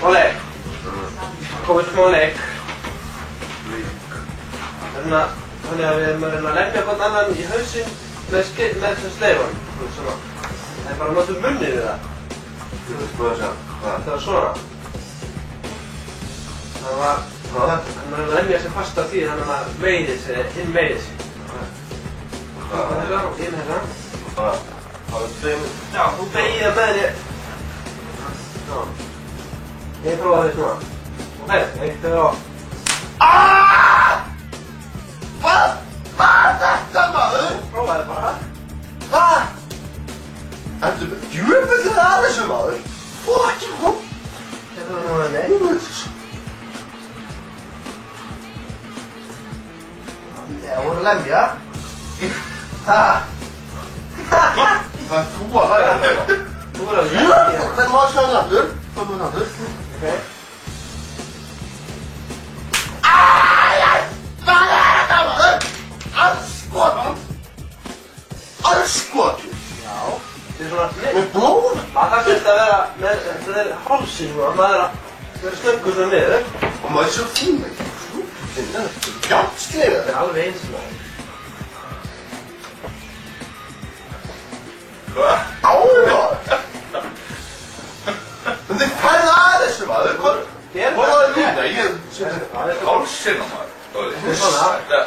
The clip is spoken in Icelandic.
Óli, komið smá leik. Þannig að við erum að reyna að lemja hvern annan í hausinn með þessum sleifan. Svona. Það er bara að nota munnið við það. Þú veist hvað það sjá? Það var svona. Það var að lemja sig fast á því þannig að maður meiðir sig, hinn meiðir sig. Það er það, inn hérna. Það er tveimur. Já, þú beigir það með þér. Já. Ég prófaði því svona. Ok, eitt, tvö og... Hvað var þetta maður? Prófaði bara. Hvað? Ertu með djöfullið að þessu maður? Fucking hó... Þetta var núna nei. Það voru lemja. Ha! Það er þú að læra þetta. Þú voru að lemja. Hvernig maður sjá það aftur? Hvað maður aftur? Ok. Hvað er þetta maður? Andskotan! Andskotan! Já. Þetta er svona... Með blóð? Það þurfti að vera með... Þetta er hálsinn og maður er að vera snöggur svona niður. Og maður er svo fín með þetta. Gjátskriða. Þetta er alveg eins maður. Hvað? Áður! En þið færði að þessu maður. Hvað? Hér? Hvað var það núna? Ég... Hálsinn á maður. Þetta er svona.